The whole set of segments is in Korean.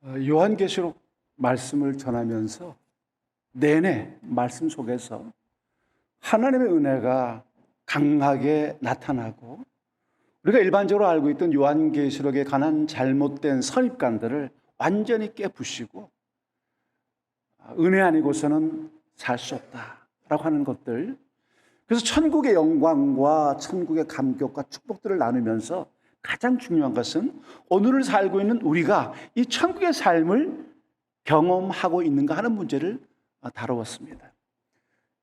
요한계시록 말씀을 전하면서 내내 말씀 속에서 하나님의 은혜가 강하게 나타나고, 우리가 일반적으로 알고 있던 요한계시록에 관한 잘못된 선입관들을 완전히 깨부시고 은혜 아니고서는 살 수 없다라고 하는 것들, 그래서 천국의 영광과 천국의 감격과 축복들을 나누면서 가장 중요한 것은 오늘을 살고 있는 우리가 이 천국의 삶을 경험하고 있는가 하는 문제를 다루었습니다.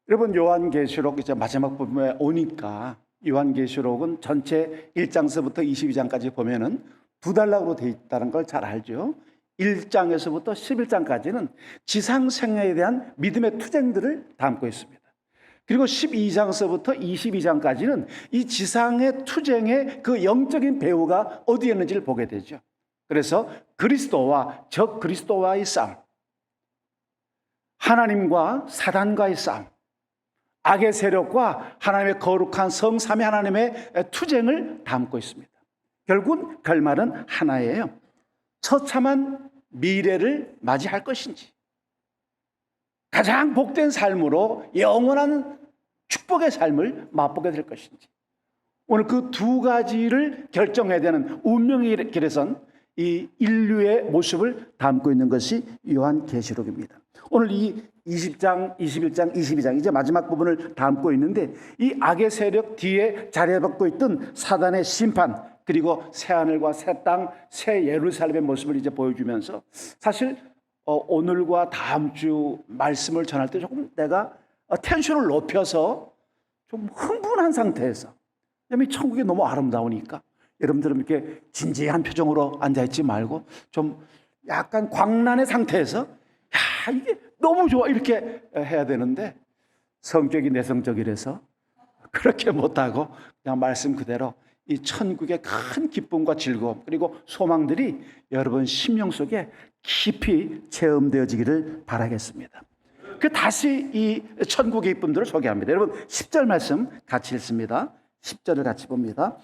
여러분, 요한계시록 이제 마지막 부분에 오니까 요한계시록은 전체 1장서부터 22장까지 보면은 두 단락으로 되어 있다는 걸 잘 알죠. 1장에서부터 11장까지는 지상생애에 대한 믿음의 투쟁들을 담고 있습니다. 그리고 12장서부터 22장까지는 이 지상의 투쟁의 그 영적인 배후가 어디에 있는지를 보게 되죠. 그래서 그리스도와 적 그리스도와의 싸움, 하나님과 사단과의 싸움, 악의 세력과 하나님의 거룩한 성삼위 하나님의 투쟁을 담고 있습니다. 결국은 결말은 하나예요. 처참한 미래를 맞이할 것인지, 가장 복된 삶으로 영원한 축복의 삶을 맛보게 될 것인지, 오늘 그 두 가지를 결정해야 되는 운명의 길에선 이 인류의 모습을 담고 있는 것이 요한계시록입니다. 오늘 이 20장, 21장, 22장 이제 마지막 부분을 담고 있는데, 이 악의 세력 뒤에 자리잡고 있던 사단의 심판, 그리고 새하늘과 새 땅, 새 예루살렘의 모습을 이제 보여주면서, 사실 오늘과 다음 주 말씀을 전할 때 조금 내가 텐션을 높여서 좀 흥분한 상태에서, 왜냐하면 천국이 너무 아름다우니까 여러분들은 이렇게 진지한 표정으로 앉아있지 말고 좀 약간 광란의 상태에서 야, 이게 너무 좋아 이렇게 해야 되는데, 성격이 내성적이라서 그렇게 못하고 그냥 말씀 그대로 이 천국의 큰 기쁨과 즐거움 그리고 소망들이 여러분 심령 속에 깊이 체험되어지기를 바라겠습니다. 다시 이 천국의 기쁨들을 소개합니다. 여러분 10절 말씀 같이 읽습니다. 10절을 같이 봅니다.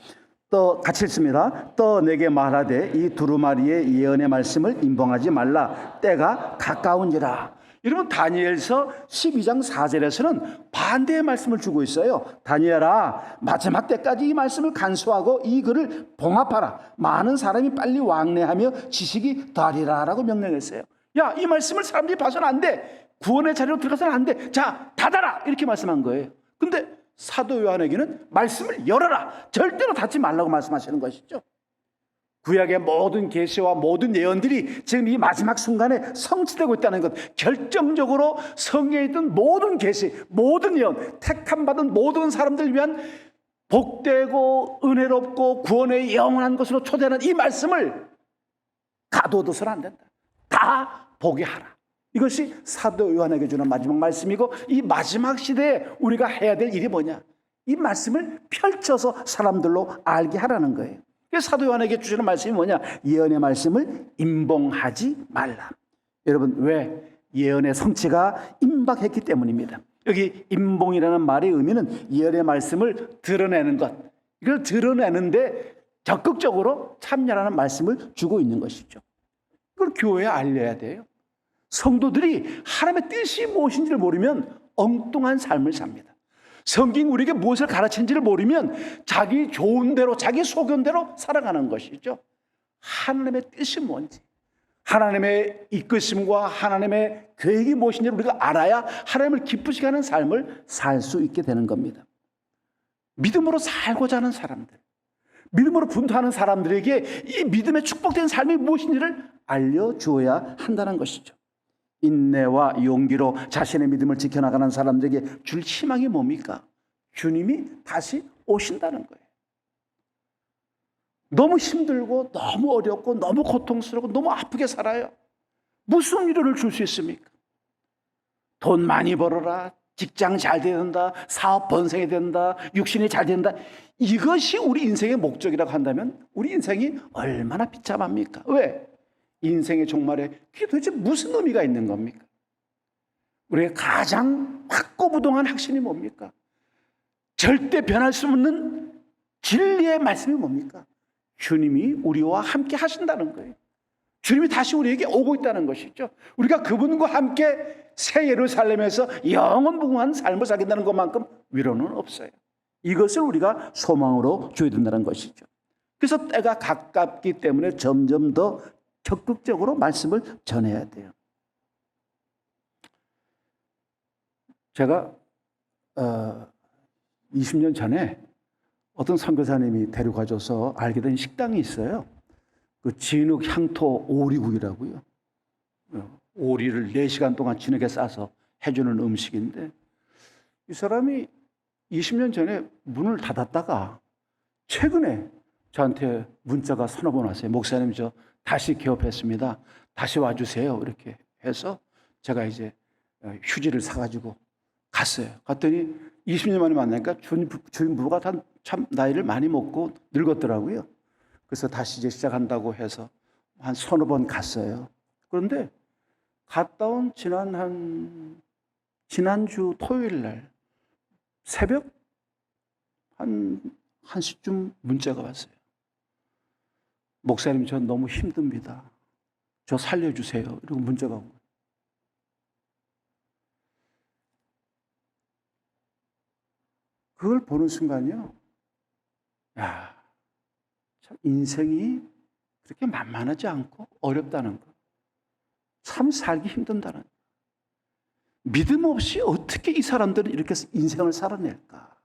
같이 읽습니다. 또 내게 말하되 이 두루마리의 예언의 말씀을 임봉하지 말라. 때가 가까운지라. 여러분 다니엘서 12장 4절에서는 반대의 말씀을 주고 있어요. 다니엘아, 마지막 때까지 이 말씀을 간수하고 이 글을 봉합하라. 많은 사람이 빨리 왕래하며 지식이 더하리라 라고 명령했어요. 야, 이 말씀을 사람들이 봐서는 안 돼. 구원의 자리로 들어가서는 안 돼. 자, 닫아라 이렇게 말씀한 거예요. 근데 사도 요한에게는 말씀을 열어라, 절대로 닫지 말라고 말씀하시는 것이죠. 구약의 모든 계시와 모든 예언들이 지금 이 마지막 순간에 성취되고 있다는 것, 결정적으로 성경에 있던 모든 계시, 모든 예언, 택함받은 모든 사람들을 위한 복되고 은혜롭고 구원의 영원한 것으로 초대하는 이 말씀을 가둬둬서는 안 된다. 다 보게 하라. 이것이 사도 요한에게 주는 마지막 말씀이고, 이 마지막 시대에 우리가 해야 될 일이 뭐냐? 이 말씀을 펼쳐서 사람들로 알게 하라는 거예요. 사도 요한에게 주시는 말씀이 뭐냐? 예언의 말씀을 임봉하지 말라. 여러분, 왜? 예언의 성취가 임박했기 때문입니다. 여기 임봉이라는 말의 의미는 예언의 말씀을 드러내는 것, 이걸 드러내는데 적극적으로 참여하는 말씀을 주고 있는 것이죠. 그걸 교회에 알려야 돼요. 성도들이 하나님의 뜻이 무엇인지를 모르면 엉뚱한 삶을 삽니다. 성경이 우리에게 무엇을 가르치는지를 모르면 자기 좋은 대로, 자기 소견대로 살아가는 것이죠. 하나님의 뜻이 뭔지, 하나님의 이끄심과 하나님의 계획이 무엇인지를 우리가 알아야 하나님을 기쁘시게 하는 삶을 살 수 있게 되는 겁니다. 믿음으로 살고자 하는 사람들, 믿음으로 분투하는 사람들에게 이 믿음의 축복된 삶이 무엇인지를 알려주어야 한다는 것이죠. 인내와 용기로 자신의 믿음을 지켜나가는 사람들에게 줄 희망이 뭡니까? 주님이 다시 오신다는 거예요. 너무 힘들고 너무 어렵고 너무 고통스럽고 너무 아프게 살아요. 무슨 위로를 줄 수 있습니까? 돈 많이 벌어라, 직장 잘 된다, 사업 번성이 된다, 육신이 잘 된다, 이것이 우리 인생의 목적이라고 한다면 우리 인생이 얼마나 비참합니까? 왜? 인생의 종말에 그게 도대체 무슨 의미가 있는 겁니까? 우리의 가장 확고부동한 확신이 뭡니까? 절대 변할 수 없는 진리의 말씀이 뭡니까? 주님이 우리와 함께 하신다는 거예요. 주님이 다시 우리에게 오고 있다는 것이죠. 우리가 그분과 함께 새 예루살렘에서 영원 무궁한 삶을 살게 되는 것만큼 위로는 없어요. 이것을 우리가 소망으로 줘야 된다는 것이죠. 그래서 때가 가깝기 때문에 점점 더 적극적으로 말씀을 전해야 돼요. 제가 20년 전에 어떤 선교사님이 데려가줘서 알게 된 식당이 있어요. 그 진흙 향토 오리국이라고요. 오리를 4시간 동안 진흙에 싸서 해주는 음식인데, 이 사람이 20년 전에 문을 닫았다가 최근에 저한테 문자가 서너 번 왔어요. 목사님, 저 다시 개업했습니다. 다시 와주세요. 이렇게 해서 제가 이제 휴지를 사가지고 갔어요. 갔더니 20년 만에 만나니까 주인부가 참 나이를 많이 먹고 늙었더라고요. 그래서 다시 이제 시작한다고 해서 한 서너 번 갔어요. 그런데 갔다 온 지난주 토요일 날 새벽 한 1시쯤 문자가 왔어요. 목사님, 저 너무 힘듭니다. 저 살려주세요. 이러고 문자가 온 거예요. 그걸 보는 순간요, 야, 참 인생이 그렇게 만만하지 않고 어렵다는 거, 참 살기 힘든다는 거. 믿음 없이 어떻게 이 사람들은 이렇게 인생을 살아낼까?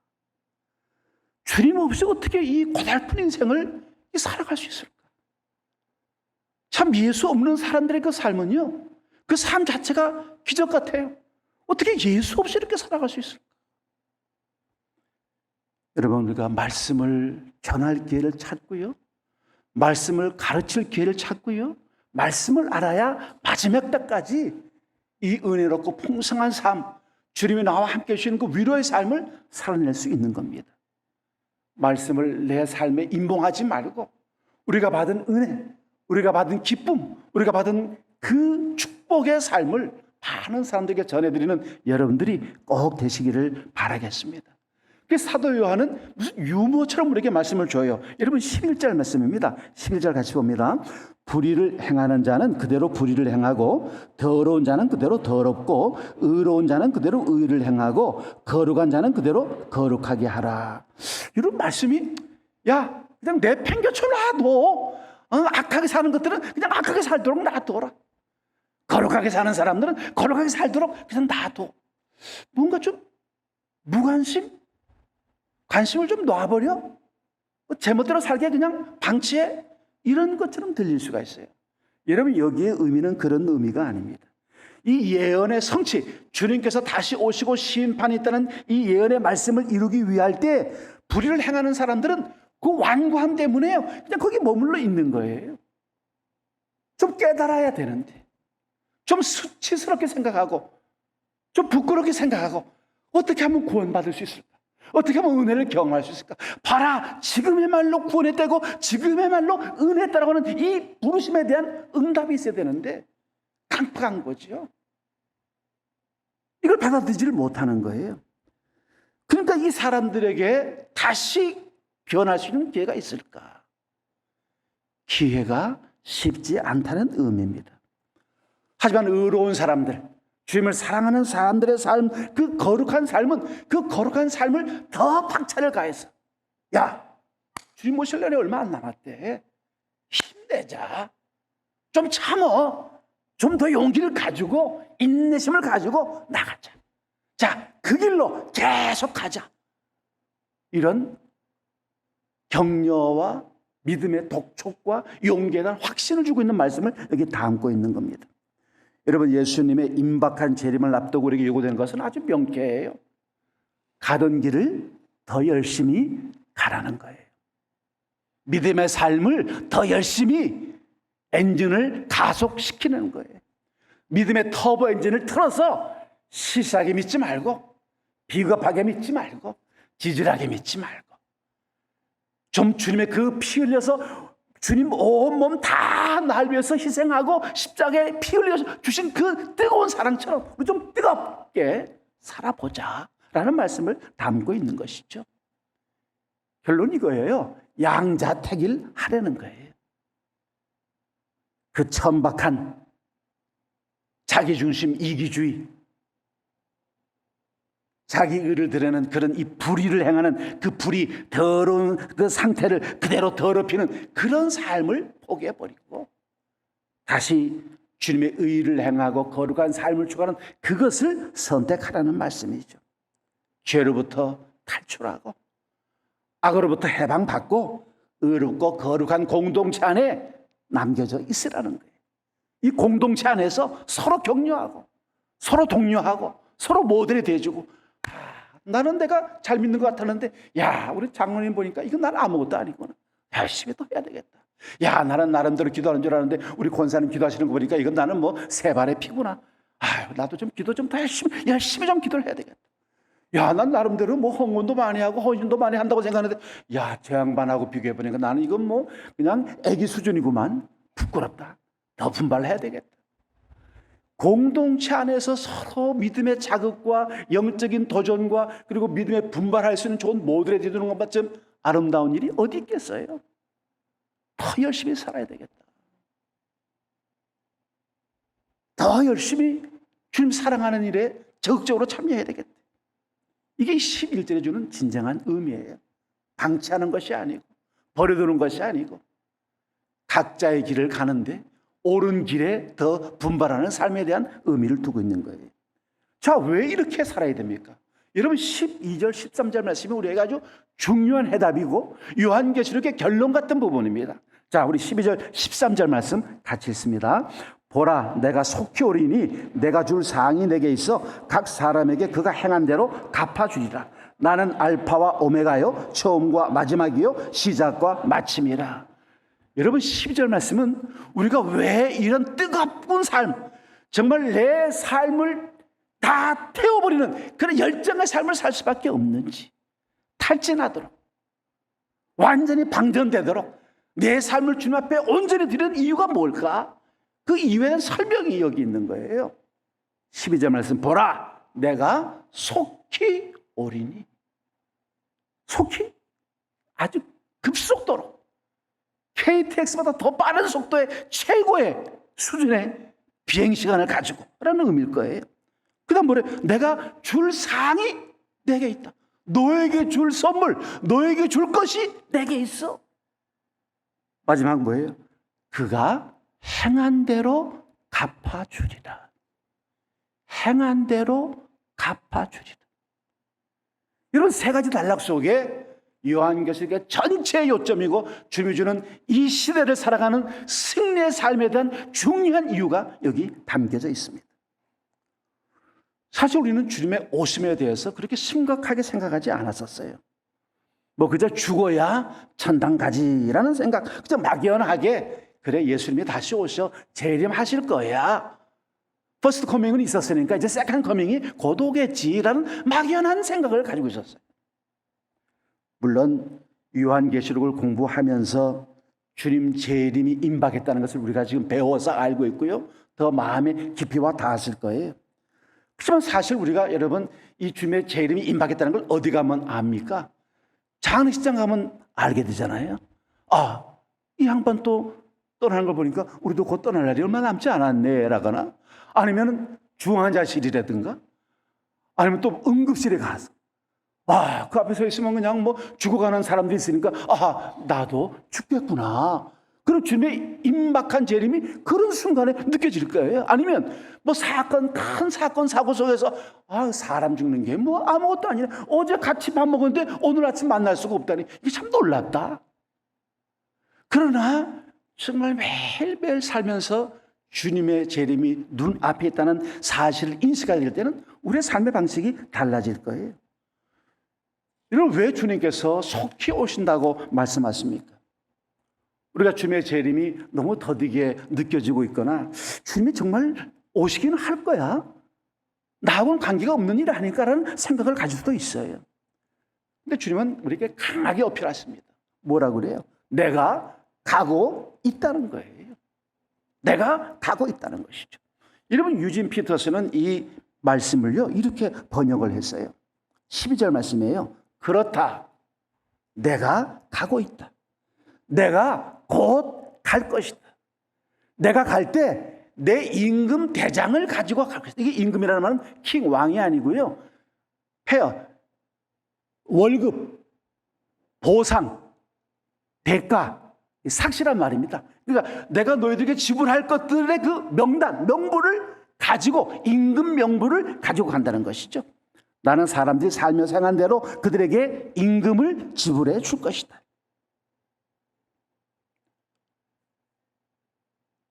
주님 없이 어떻게 이 고달픈 인생을 살아갈 수 있을까? 참 예수 없는 사람들의 그 삶은요, 그 삶 자체가 기적 같아요. 어떻게 예수 없이 이렇게 살아갈 수 있을까? 여러분, 우리가 말씀을 전할 기회를 찾고요, 말씀을 가르칠 기회를 찾고요, 말씀을 알아야 마지막 때까지 이 은혜롭고 풍성한 삶, 주님이 나와 함께 해주시는 그 위로의 삶을 살아낼 수 있는 겁니다. 말씀을 내 삶에 임봉하지 말고 우리가 받은 은혜, 우리가 받은 기쁨, 우리가 받은 그 축복의 삶을 많은 사람들에게 전해드리는 여러분들이 꼭 되시기를 바라겠습니다. 사도 요한은 무슨 유머처럼 우리에게 말씀을 줘요. 여러분, 11절 말씀입니다. 11절 같이 봅니다. 불의를 행하는 자는 그대로 불의를 행하고, 더러운 자는 그대로 더럽고, 의로운 자는 그대로 의를 행하고, 거룩한 자는 그대로 거룩하게 하라. 이런 말씀이, 야, 그냥 내팽겨쳐 놔둬. 악하게 사는 것들은 그냥 악하게 살도록 놔둬라. 거룩하게 사는 사람들은 거룩하게 살도록 그냥 놔둬. 뭔가 좀 무관심? 관심을 좀 놔버려? 제멋대로 살게 그냥 방치해? 이런 것처럼 들릴 수가 있어요. 여러분, 여기에 의미는 그런 의미가 아닙니다. 이 예언의 성취, 주님께서 다시 오시고 심판이 있다는 이 예언의 말씀을 이루기 위할 때 불의를 행하는 사람들은 그 완고함 때문에요, 그냥 거기 머물러 있는 거예요. 좀 깨달아야 되는데, 좀 수치스럽게 생각하고, 좀 부끄럽게 생각하고, 어떻게 하면 구원받을 수 있을까? 어떻게 하면 은혜를 경험할 수 있을까? 봐라, 지금의 말로 구원했다고, 지금의 말로 은혜했다라고 하는 이 부르심에 대한 응답이 있어야 되는데 깜빡한 거죠. 이걸 받아들이지를 못하는 거예요. 그러니까 이 사람들에게 다시 변할 수 있는 기회가 있을까? 기회가 쉽지 않다는 의미입니다. 하지만 의로운 사람들, 주님을 사랑하는 사람들의 삶, 그 거룩한 삶은 그 거룩한 삶을 더 박차를 가해서, 야, 주님 모실 날이 얼마 안 남았대. 힘내자. 좀 참어. 좀 더 용기를 가지고 인내심을 가지고 나가자. 자, 그 길로 계속 가자. 이런 격려와 믿음의 독촉과 용기에 대한 확신을 주고 있는 말씀을 여기 담고 있는 겁니다. 여러분, 예수님의 임박한 재림을 앞두고 우리에게 요구되는 것은 아주 명쾌해요. 가던 길을 더 열심히 가라는 거예요. 믿음의 삶을 더 열심히 엔진을 가속시키는 거예요. 믿음의 터보 엔진을 틀어서 시시하게 믿지 말고, 비겁하게 믿지 말고, 지질하게 믿지 말고, 좀 주님의 그 피 흘려서 주님 온몸 다 날 위해서 희생하고 십자가에 피 흘려 주신 그 뜨거운 사랑처럼 우리 좀 뜨겁게 살아보자 라는 말씀을 담고 있는 것이죠. 결론 이거예요. 양자택일 하려는 거예요. 그 천박한 자기중심 이기주의, 자기 의를 드러내는 그런 이 불의를 행하는 그 불의, 더러운 그 상태를 그대로 더럽히는 그런 삶을 포기해버리고 다시 주님의 의를 행하고 거룩한 삶을 추구하는 그것을 선택하라는 말씀이죠. 죄로부터 탈출하고 악으로부터 해방받고 의롭고 거룩한 공동체 안에 남겨져 있으라는 거예요. 이 공동체 안에서 서로 격려하고 서로 독려하고 서로 모델이 돼주고, 나는 내가 잘 믿는 것 같았는데 야, 우리 장로님 보니까 이건 나는 아무것도 아니구나, 열심히 더 해야 되겠다. 야, 나는 나름대로 기도하는 줄 알았는데 우리 권사님 기도하시는 거 보니까 이건 나는 뭐 세 발의 피구나. 아유, 나도 좀 기도 좀 더 열심히 좀 기도를 해야 되겠다. 야, 난 나름대로 뭐 헌금도 많이 하고 헌신도 많이 한다고 생각하는데 야, 저 양반하고 비교해보니까 나는 이건 뭐 그냥 애기 수준이구만. 부끄럽다. 더 분발해야 되겠다. 공동체 안에서 서로 믿음의 자극과 영적인 도전과 그리고 믿음에 분발할 수 있는 좋은 모델이 되는 것만큼 아름다운 일이 어디 있겠어요? 더 열심히 살아야 되겠다. 더 열심히 주님 사랑하는 일에 적극적으로 참여해야 되겠다. 이게 11절에 주는 진정한 의미예요. 방치하는 것이 아니고 버려두는 것이 아니고 각자의 길을 가는데 옳은 길에 더 분발하는 삶에 대한 의미를 두고 있는 거예요. 자, 왜 이렇게 살아야 됩니까? 여러분 12절 13절 말씀이 우리에게 아주 중요한 해답이고 요한계시록의 결론 같은 부분입니다. 자, 우리 12절 13절 말씀 같이 읽습니다. 보라, 내가 속히 오리니 내가 줄 상이 내게 있어 각 사람에게 그가 행한 대로 갚아주리라. 나는 알파와 오메가요, 처음과 마지막이요, 시작과 마침이라. 여러분 12절 말씀은 우리가 왜 이런 뜨거운 삶, 정말 내 삶을 다 태워버리는 그런 열정의 삶을 살 수밖에 없는지, 탈진하도록 완전히 방전되도록 내 삶을 주님 앞에 온전히 드리는 이유가 뭘까? 그 이유에는 설명이 여기 있는 거예요. 12절 말씀, 보라, 내가 속히 오리니. 속히, 아주 급속도로 KTX보다 더 빠른 속도의 최고의 수준의 비행시간을 가지고 라는 의미일 거예요. 그 다음 뭐래? 내가 줄 상이 내게 있다. 너에게 줄 선물, 너에게 줄 것이 내게 있어. 마지막 뭐예요? 그가 행한 대로 갚아주리라. 행한 대로 갚아주리라. 이런 세 가지 단락 속에 요한계시록의 전체의 요점이고 주님이 주는 이 시대를 살아가는 승리의 삶에 대한 중요한 이유가 여기 담겨져 있습니다. 사실 우리는 주님의 오심에 대해서 그렇게 심각하게 생각하지 않았었어요. 뭐 그저 죽어야 천당 가지라는 생각, 그저 막연하게 그래, 예수님이 다시 오셔 재림하실 거야. 퍼스트 커밍은 있었으니까 이제 세컨드 커밍이 곧 오겠지라는 막연한 생각을 가지고 있었어요. 물론 요한계시록을 공부하면서 주님 재림이 임박했다는 것을 우리가 지금 배워서 알고 있고요. 더 마음에 깊이 와 닿았을 거예요. 그렇지만 사실 우리가 여러분 이 주님의 재림이 임박했다는 걸 어디 가면 압니까? 장례식장 가면 알게 되잖아요. 아, 이 양반 또 떠나는 걸 보니까 우리도 곧 떠날 날이 얼마 남지 않았네 라거나, 아니면 중환자실이라든가 아니면 또 응급실에 가서 그 앞에 서 있으면 그냥 뭐 죽어가는 사람들이 있으니까 나도 죽겠구나. 그런 주님의 임박한 재림이 그런 순간에 느껴질 거예요. 아니면 뭐 큰 사건 사고 속에서 사람 죽는 게 뭐 아무것도 아니네, 어제 같이 밥 먹었는데 오늘 아침 만날 수가 없다니, 이게 참 놀랍다. 그러나 정말 매일매일 살면서 주님의 재림이 눈앞에 있다는 사실을 인식하게 될 때는 우리의 삶의 방식이 달라질 거예요. 여러분, 왜 주님께서 속히 오신다고 말씀하십니까? 우리가 주님의 재림이 너무 더디게 느껴지고 있거나 주님이 정말 오시기는 할 거야, 나하고는 관계가 없는 일 아닐까라는 생각을 가질 수도 있어요. 근데 주님은 우리에게 강하게 어필하십니다. 뭐라고 그래요? 내가 가고 있다는 거예요. 내가 가고 있다는 것이죠. 여러분, 유진 피터스는 이 말씀을요 이렇게 번역을 했어요. 12절 말씀이에요. 그렇다, 내가 가고 있다. 내가 곧 갈 것이다. 내가 갈 때 내 임금 대장을 가지고 갈 것이다. 이게 임금이라는 말은 킹, 왕이 아니고요. 페어, 월급, 보상, 대가, 삭시란 말입니다. 그러니까 내가 너희들에게 지불할 것들의 그 명단, 명부를 가지고, 임금 명부를 가지고 간다는 것이죠. 나는 사람들이 살면서 행한 대로 그들에게 임금을 지불해 줄 것이다.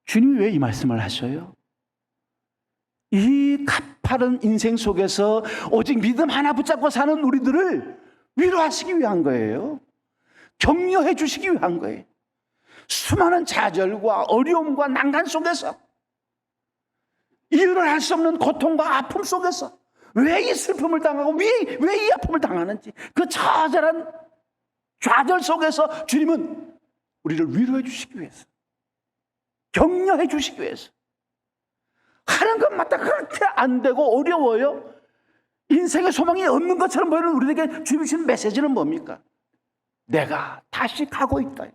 주님이 왜 이 말씀을 하셔요? 이 가파른 인생 속에서 오직 믿음 하나 붙잡고 사는 우리들을 위로하시기 위한 거예요. 격려해 주시기 위한 거예요. 수많은 좌절과 어려움과 난간 속에서, 이유를 알 수 없는 고통과 아픔 속에서 왜 이 슬픔을 당하고 왜 이 아픔을 당하는지, 그 처절한 좌절 속에서 주님은 우리를 위로해 주시기 위해서, 격려해 주시기 위해서, 하는 것마다 그렇게 안 되고 어려워요. 인생의 소망이 없는 것처럼 보이는 우리에게 주신 메시지는 뭡니까? 내가 다시 가고 있다.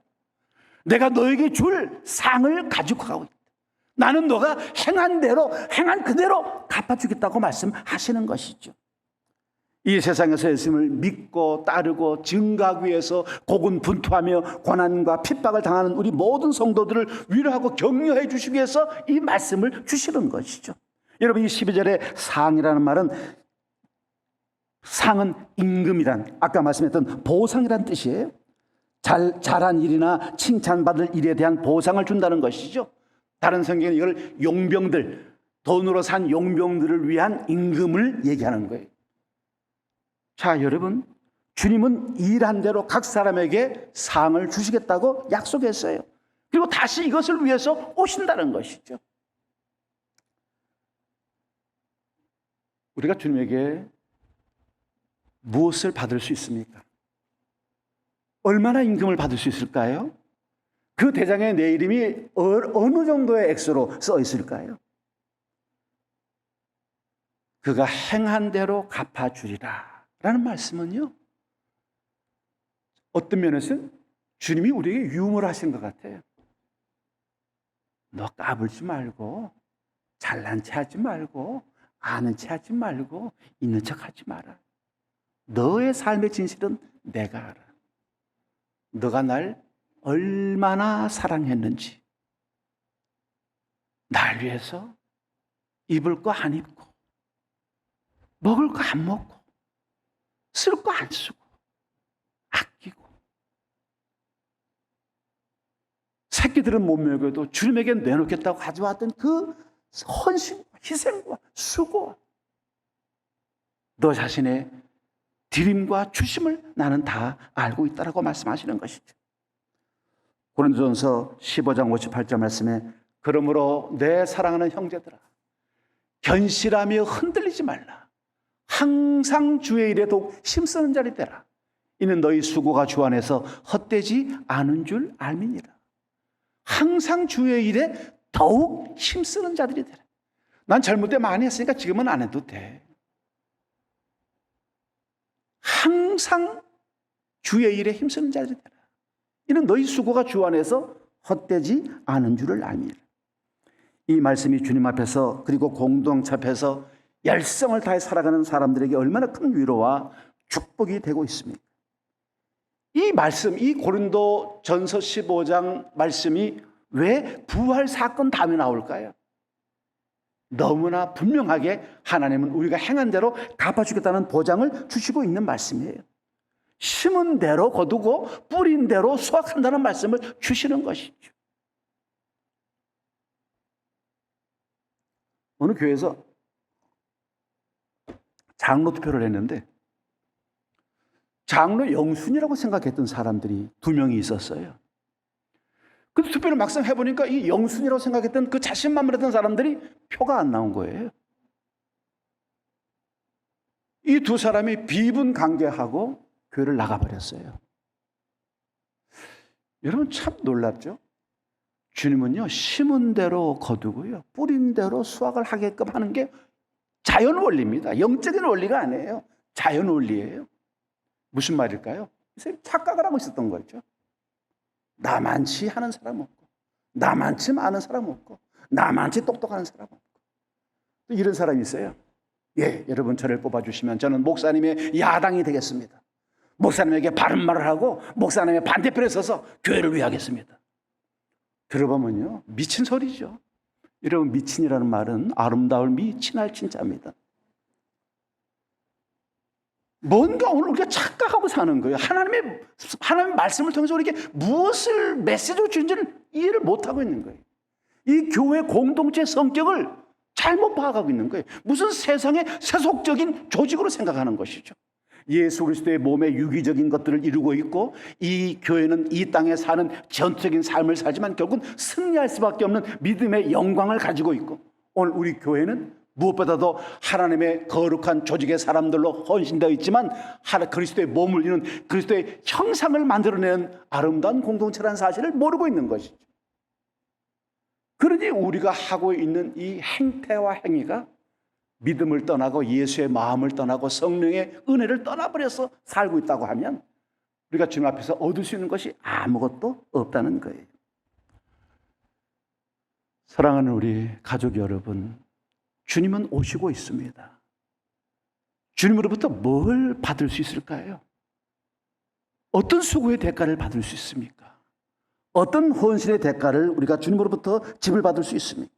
내가 너에게 줄 상을 가지고 가고 있다. 나는 너가 행한 대로, 행한 그대로 갚아주겠다고 말씀하시는 것이죠. 이 세상에서 예수님을 믿고 따르고 증거하기 위해서 고군분투하며 고난과 핍박을 당하는 우리 모든 성도들을 위로하고 격려해 주시기 위해서 이 말씀을 주시는 것이죠. 여러분, 이 12절의 상이라는 말은, 상은 임금이란, 아까 말씀했던 보상이란 뜻이에요. 잘한 일이나 칭찬받을 일에 대한 보상을 준다는 것이죠. 다른 성경은 이걸 용병들, 돈으로 산 용병들을 위한 임금을 얘기하는 거예요. 자, 여러분, 주님은 일한 대로 각 사람에게 상을 주시겠다고 약속했어요. 그리고 다시 이것을 위해서 오신다는 것이죠. 우리가 주님에게 무엇을 받을 수 있습니까? 얼마나 임금을 받을 수 있을까요? 그 대장에 내 이름이 어느 정도의 액수로 써 있을까요? 그가 행한 대로 갚아주리라 라는 말씀은요, 어떤 면에서는 주님이 우리에게 유머를 하신 것 같아요. 너 까불지 말고, 잘난 체 하지 말고, 아는 체 하지 말고, 있는 척 하지 마라. 너의 삶의 진실은 내가 알아. 너가 날 얼마나 사랑했는지, 날 위해서 입을 거 안 입고, 먹을 거 안 먹고, 쓸 거 안 쓰고, 아끼고, 새끼들은 못 먹여도 주님에게 내놓겠다고 가져왔던 그 헌신과 희생과 수고와 너 자신의 드림과 주심을 나는 다 알고 있다라고 말씀하시는 것이죠. 고린도전서 15장 58절 말씀에, 그러므로 내 사랑하는 형제들아, 견실하며 흔들리지 말라. 항상 주의 일에 더욱 힘쓰는 자리 되라. 이는 너희 수고가 주 안에서 헛되지 않은 줄 알미니라. 항상 주의 일에 더욱 힘쓰는 자들이 되라. 난 젊을 때 많이 했으니까 지금은 안 해도 돼. 항상 주의 일에 힘쓰는 자들이 되라. 이는 너희 수고가 주 안에서 헛되지 않은 줄을 알미니라. 이 말씀이 주님 앞에서, 그리고 공동체 앞에서 열성을 다해 살아가는 사람들에게 얼마나 큰 위로와 축복이 되고 있습니까? 이 말씀, 이 고린도 전서 15장 말씀이 왜 부활 사건 다음에 나올까요? 너무나 분명하게 하나님은 우리가 행한 대로 갚아주겠다는 보장을 주시고 있는 말씀이에요. 심은 대로 거두고 뿌린 대로 수확한다는 말씀을 주시는 것이죠. 어느 교회에서 장로 투표를 했는데 장로 영순이라고 생각했던 사람들이 2명이 있었어요. 그 투표를 막상 해보니까 이 영순이라고 생각했던 그 자신만만했던 사람들이 표가 안 나온 거예요. 이 두 사람이 비분관계하고 교회를 나가버렸어요. 여러분, 참 놀랍죠? 주님은요, 심은 대로 거두고요, 뿌린 대로 수확을 하게끔 하는 게 자연 원리입니다. 영적인 원리가 아니에요. 자연 원리예요. 무슨 말일까요? 착각을 하고 있었던 거죠. 나만치 하는 사람 없고, 나만치 많은 사람 없고 나만치 똑똑한 사람 없고 또 이런 사람이 있어요. 예, 여러분 저를 뽑아주시면 저는 목사님의 야당이 되겠습니다. 목사님에게 바른 말을 하고 목사님의 반대편에 서서 교회를 위하겠습니다. 들어보면요, 미친 소리죠. 여러분, 미친이라는 말은 아름다울 미 친할 친자입니다. 뭔가 오늘 우리가 착각하고 사는 거예요. 하나님의 말씀을 통해서 우리에게 무엇을 메시지로 주는지를 이해를 못하고 있는 거예요. 이 교회 공동체 성격을 잘못 파악하고 있는 거예요. 무슨 세상의 세속적인 조직으로 생각하는 것이죠. 예수 그리스도의 몸의 유기적인 것들을 이루고 있고 이 교회는 이 땅에 사는 전적인 삶을 살지만 결국은 승리할 수밖에 없는 믿음의 영광을 가지고 있고 오늘 우리 교회는 무엇보다도 하나님의 거룩한 조직의 사람들로 헌신되어 있지만 그리스도의 몸을 이루는 그리스도의 형상을 만들어내는 아름다운 공동체라는 사실을 모르고 있는 것이죠. 그러니 우리가 하고 있는 이 행태와 행위가 믿음을 떠나고 예수의 마음을 떠나고 성령의 은혜를 떠나버려서 살고 있다고 하면 우리가 주님 앞에서 얻을 수 있는 것이 아무것도 없다는 거예요. 사랑하는 우리 가족 여러분, 주님은 오시고 있습니다. 주님으로부터 뭘 받을 수 있을까요? 어떤 수고의 대가를 받을 수 있습니까? 어떤 헌신의 대가를 우리가 주님으로부터 짐을 받을 수 있습니까?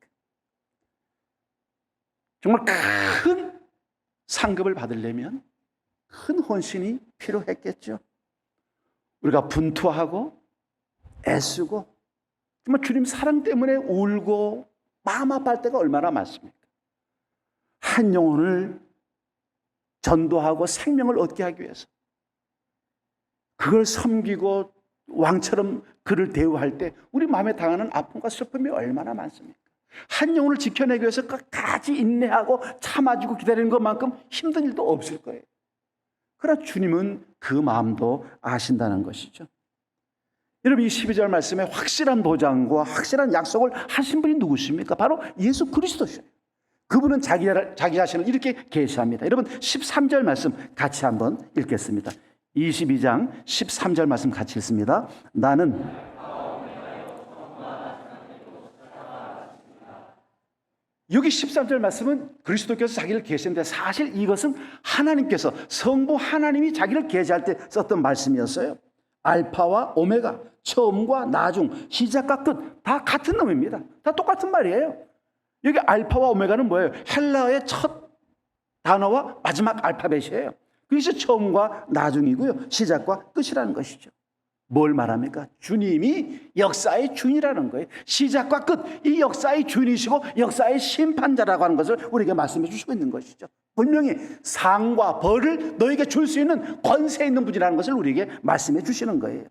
정말 큰 상급을 받으려면 큰 헌신이 필요했겠죠. 우리가 분투하고 애쓰고 정말 주님 사랑 때문에 울고 마음 아파할 때가 얼마나 많습니까? 한 영혼을 전도하고 생명을 얻게 하기 위해서 그걸 섬기고 왕처럼 그를 대우할 때 우리 마음에 당하는 아픔과 슬픔이 얼마나 많습니까? 한 영혼을 지켜내기 위해서 끝까지 인내하고 참아주고 기다리는 것만큼 힘든 일도 없을 거예요. 그러나 주님은 그 마음도 아신다는 것이죠. 여러분, 이 12절 말씀에 확실한 보장과 확실한 약속을 하신 분이 누구십니까? 바로 예수 그리스도셔요. 그분은 자기 자신을 이렇게 계시합니다. 여러분 13절 말씀 같이 한번 읽겠습니다. 22장 13절 말씀 같이 읽습니다. 나는 여기 13절 말씀은 그리스도께서 자기를 계시는데 사실 이것은 하나님께서 성부 하나님이 자기를 계시할 때 썼던 말씀이었어요. 알파와 오메가, 처음과 나중, 시작과 끝 다 같은 놈입니다. 다 똑같은 말이에요. 여기 알파와 오메가는 뭐예요? 헬라어의 첫 단어와 마지막 알파벳이에요. 그래서 처음과 나중이고요. 시작과 끝이라는 것이죠. 뭘 말합니까? 주님이 역사의 주인이라는 거예요. 시작과 끝, 이 역사의 주인이시고 역사의 심판자라고 하는 것을 우리에게 말씀해 주시고 있는 것이죠. 분명히 상과 벌을 너에게 줄 수 있는 권세 있는 분이라는 것을 우리에게 말씀해 주시는 거예요.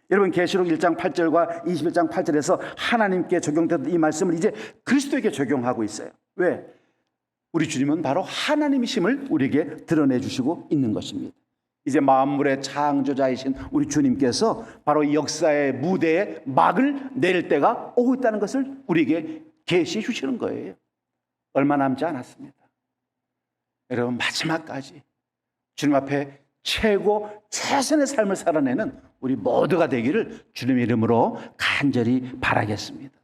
여러분 계시록 1장 8절과 21장 8절에서 하나님께 적용되던 이 말씀을 이제 그리스도에게 적용하고 있어요. 왜? 우리 주님은 바로 하나님이심을 우리에게 드러내 주시고 있는 것입니다. 이제 만물의 창조자이신 우리 주님께서 바로 이 역사의 무대에 막을 내릴 때가 오고 있다는 것을 우리에게 계시해 주시는 거예요. 얼마 남지 않았습니다. 여러분 마지막까지 주님 앞에 최고 최선의 삶을 살아내는 우리 모두가 되기를 주님의 이름으로 간절히 바라겠습니다.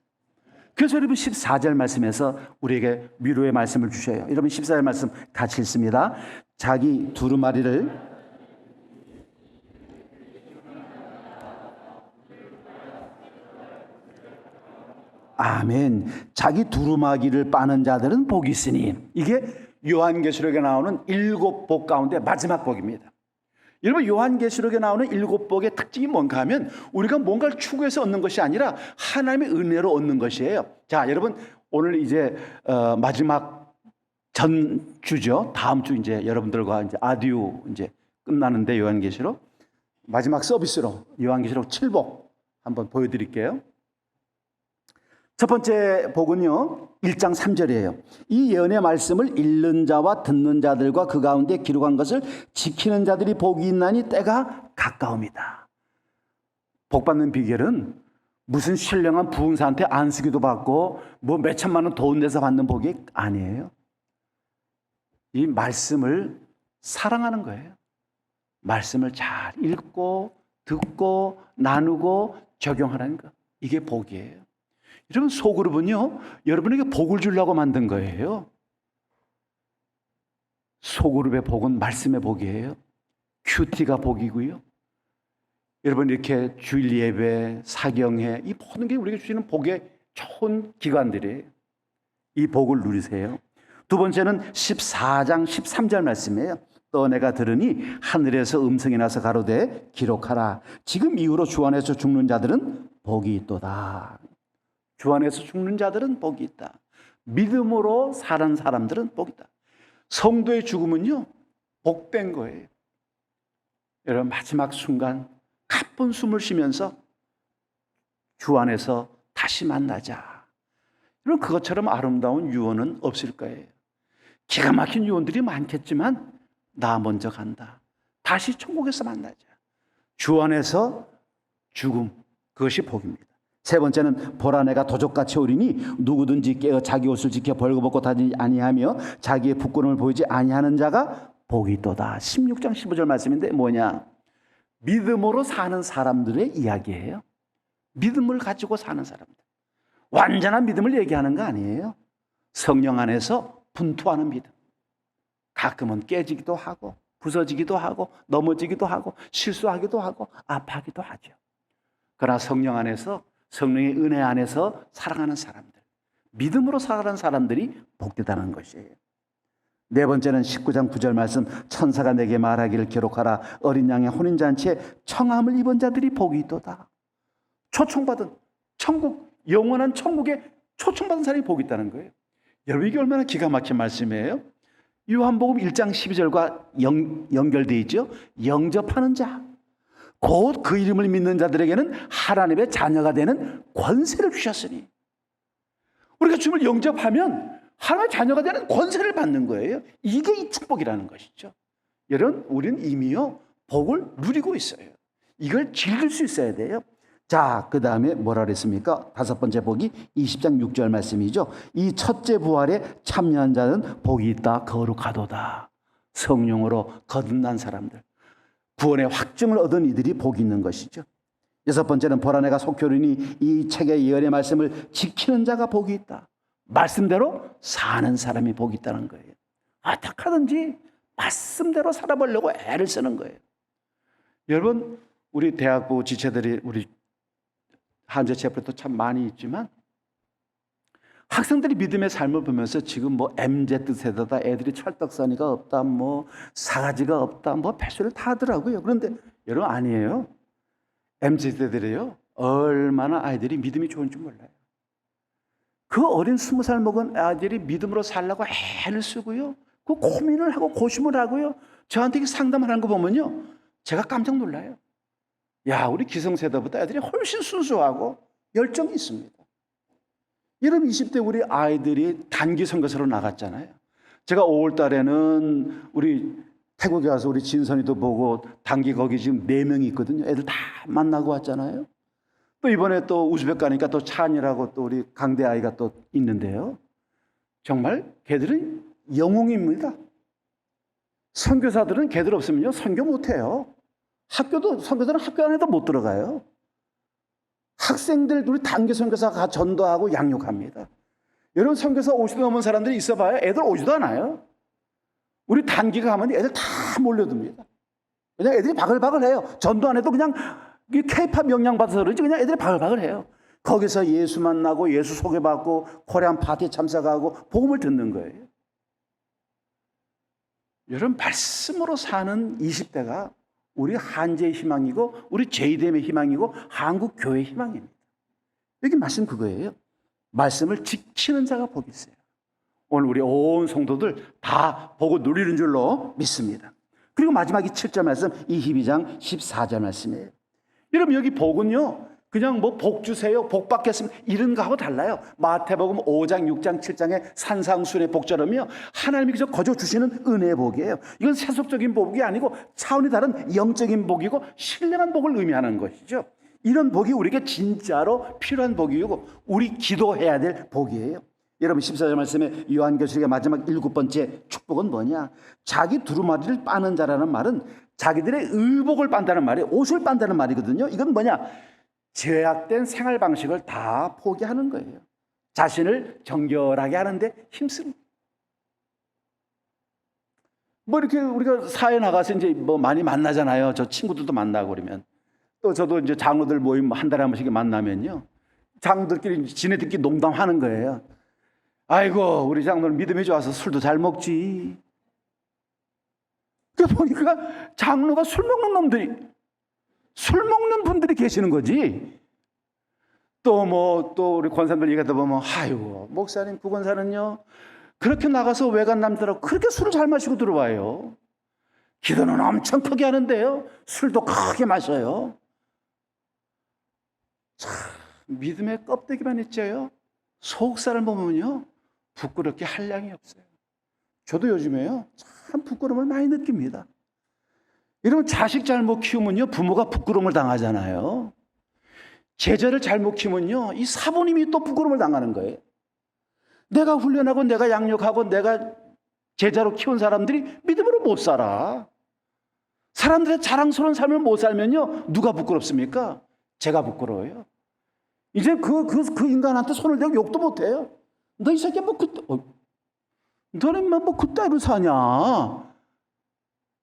그래서 여러분 14절 말씀에서 우리에게 위로의 말씀을 주셔요. 여러분 14절 말씀 같이 읽습니다. 자기 두루마리를 아멘. 자기 두루마기를 빠는 자들은 복이 있으니. 이게 요한계시록에 나오는 7복 가운데 마지막 복입니다. 여러분 요한계시록에 나오는 7복의 특징이 뭔가 하면 우리가 뭔가를 추구해서 얻는 것이 아니라 하나님의 은혜로 얻는 것이에요. 자, 여러분 오늘 이제 마지막 전주죠. 다음 주 이제 여러분들과 이제 아디오 이제 끝나는데 요한계시록 마지막 서비스로 요한계시록 7복 한번 보여드릴게요. 첫 번째 복은요 1장 3절이에요. 이 예언의 말씀을 읽는 자와 듣는 자들과 그 가운데 기록한 것을 지키는 자들이 복이 있나니 때가 가까웁니다. 복 받는 비결은 무슨 신령한 부흥사한테 안수기도 받고 뭐 몇천만 원 돈 내서 받는 복이 아니에요. 이 말씀을 사랑하는 거예요. 말씀을 잘 읽고 듣고 나누고 적용하라는 거. 이게 복이에요. 여러분, 소그룹은요, 여러분에게 복을 주려고 만든 거예요. 소그룹의 복은 말씀의 복이에요. 큐티가 복이고요. 여러분, 이렇게 주일 예배, 사경회, 이 모든 게 우리에게 주시는 복의 좋은 기관들이에요. 이 복을 누리세요. 두 번째는 14장 13절 말씀이에요. 또 내가 들으니 하늘에서 음성이 나서 가로되 기록하라. 지금 이후로 주 안에서 죽는 자들은 복이 있도다. 주 안에서 죽는 자들은 복이 있다. 믿음으로 사는 사람들은 복이 있다. 성도의 죽음은요, 복된 거예요. 여러분, 마지막 순간 가쁜 숨을 쉬면서 주 안에서 다시 만나자. 여러분, 그것처럼 아름다운 유언은 없을 거예요. 기가 막힌 유언들이 많겠지만 나 먼저 간다. 다시 천국에서 만나자. 주 안에서 죽음, 그것이 복입니다. 세 번째는 보라 내가 도적같이 오리니 누구든지 깨어 자기 옷을 지켜 벌거벗고 다니지 아니하며 자기의 부끄러움을 보이지 아니하는 자가 복이 있도다. 16장 15절 말씀인데 뭐냐? 믿음으로 사는 사람들의 이야기예요. 믿음을 가지고 사는 사람들. 완전한 믿음을 얘기하는 거 아니에요. 성령 안에서 분투하는 믿음. 가끔은 깨지기도 하고 부서지기도 하고 넘어지기도 하고 실수하기도 하고 아파하기도 하죠. 그러나 성령 안에서, 성령의 은혜 안에서 살아가는 사람들, 믿음으로 살아가는 사람들이 복되다는 것이에요. 네 번째는 19장 9절 말씀, 천사가 내게 말하기를 기록하라. 어린 양의 혼인잔치에 청함을 입은 자들이 복이 있도다. 초청받은 천국, 영원한 천국에 초청받은 사람이 복이 있다는 거예요. 여러분, 이게 얼마나 기가 막힌 말씀이에요. 요한복음 1장 12절과 연결되어 있죠. 영접하는 자, 곧 그 이름을 믿는 자들에게는 하나님의 자녀가 되는 권세를 주셨으니, 우리가 주님을 영접하면 하나님의 자녀가 되는 권세를 받는 거예요. 이게 이 축복이라는 것이죠. 여러분, 우리는 이미요 복을 누리고 있어요. 이걸 즐길 수 있어야 돼요. 자, 그 다음에 뭐라 그랬습니까? 다섯 번째 복이 20장 6절 말씀이죠. 이 첫째 부활에 참여한 자는 복이 있다. 거룩하도다. 성령으로 거듭난 사람들, 구원의 확증을 얻은 이들이 복이 있는 것이죠. 여섯 번째는 보라 내가 속히 오리니 이 책의 예언의 말씀을 지키는 자가 복이 있다. 말씀대로 사는 사람이 복이 있다는 거예요. 어떻게 하든지 말씀대로 살아보려고 애를 쓰는 거예요. 여러분, 우리 대학부 지체들이 우리 한제 체프도 참 많이 있지만 학생들이 믿음의 삶을 보면서 지금 뭐 MZ세대다, 애들이 철떡서니가 없다, 뭐 사가지가 없다, 뭐 별소리를 다 하더라고요. 그런데 여러분, 아니에요. MZ세대들이요, 얼마나 아이들이 믿음이 좋은 줄 몰라요. 그 어린 20살 먹은 아이들이 믿음으로 살려고 애를 쓰고요, 그 고민을 하고 고심을 하고요, 저한테 상담하는 거 보면요, 제가 깜짝 놀라요. 야, 우리 기성세대보다 애들이 훨씬 순수하고 열정이 있습니다. 여러분, 20대 우리 아이들이 단기 선교사로 나갔잖아요. 제가 5월 달에는 우리 태국에 가서 우리 진선이도 보고 단기 거기 지금 4명이 있거든요. 애들 다 만나고 왔잖아요. 또 이번에 또 우즈벡 가니까 또 찬이라고 또 우리 강대 아이가 또 있는데요. 정말 걔들은 영웅입니다. 선교사들은 걔들 없으면요 선교 못해요. 학교도, 선교사는 학교 안에도 못 들어가요. 학생들 우리 단기 선교사가 전도하고 양육합니다. 여러분, 선교사 50대 넘은 사람들이 있어봐야 애들 오지도 않아요. 우리 단기가 가면 애들 다 몰려듭니다. 그냥 애들이 바글바글해요. 전도 안 해도 그냥 K-팝 영향 받아서 그런지 그냥 애들이 바글바글해요. 거기서 예수 만나고 예수 소개받고 코리안 파티 참석하고 복음을 듣는 거예요. 여러분, 말씀으로 사는 20대가 우리 한제의 희망이고 우리 JDM의 희망이고 한국 교회의 희망입니다. 여기 말씀 그거예요. 말씀을 지키는 자가 복이 있어요. 오늘 우리 온 성도들 다 보고 누리는 줄로 믿습니다. 그리고 마지막이 7절 말씀, 22장 14절 말씀이에요. 여러분, 여기 복은요 그냥 뭐 복 주세요, 복 받겠습니다 이런 거하고 달라요. 마태복음 5장, 6장, 7장의 산상순의 복처럼요, 하나님이 그저 거저 주시는 은혜의 복이에요. 이건 세속적인 복이 아니고 차원이 다른 영적인 복이고 신령한 복을 의미하는 것이죠. 이런 복이 우리에게 진짜로 필요한 복이고 우리 기도해야 될 복이에요. 여러분, 14절 말씀에 요한계시록의 마지막 7번째 축복은 뭐냐? 자기 두루마리를 빠는 자라는 말은 자기들의 의복을 빤다는 말이에요. 옷을 빤다는 말이거든요. 이건 뭐냐? 제약된 생활 방식을 다 포기하는 거예요. 자신을 정결하게 하는데 힘씁니다. 뭐 이렇게 우리가 사회 나가서 이제 뭐 많이 만나잖아요. 저 친구들도 만나고 그러면. 또 저도 이제 장로들 모임 한 달에 한 번씩 만나면요. 장로들끼리 지네들끼리 농담하는 거예요. 아이고, 우리 장로는 믿음이 좋아서 술도 잘 먹지. 그 보니까 장로가 술 먹는 분들이 계시는 거지. 또 우리 권사님들 얘기하다 보면, 아이고, 목사님, 구권사는요, 그렇게 나가서 외간 남들하고 그렇게 술을 잘 마시고 들어와요. 기도는 엄청 크게 하는데요, 술도 크게 마셔요. 참, 믿음의 껍데기만 있죠요. 속살을 보면요, 부끄럽게 한량이 없어요. 저도 요즘에요, 참 부끄러움을 많이 느낍니다. 이러면 자식 잘못 키우면요, 부모가 부끄러움을 당하잖아요. 제자를 잘못 키우면요, 이 사부님이 또 부끄러움을 당하는 거예요. 내가 훈련하고 내가 양육하고 내가 제자로 키운 사람들이 믿음으로 못 살아. 사람들의 자랑스러운 삶을 못 살면요, 누가 부끄럽습니까? 제가 부끄러워요. 이제 그 인간한테 손을 대고 욕도 못 해요. 너 이 새끼 너는 뭐 그따위로 사냐?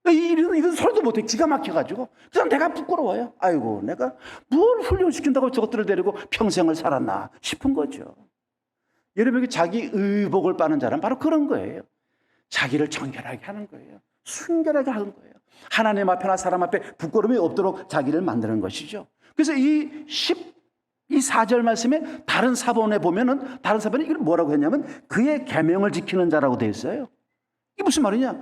이런 소리도 못해. 기가 막혀가지고. 그래서 내가 부끄러워요. 아이고, 내가 뭘 훈련시킨다고 저것들을 데리고 평생을 살았나 싶은 거죠. 여러분에게 자기 의복을 빠는 자는 바로 그런 거예요. 자기를 정결하게 하는 거예요. 순결하게 하는 거예요. 하나님 앞에나 사람 앞에 부끄러움이 없도록 자기를 만드는 것이죠. 그래서 이 4절 말씀에 다른 사본에 보면은, 다른 사본에 이걸 뭐라고 했냐면, 그의 계명을 지키는 자라고 되어 있어요. 이게 무슨 말이냐?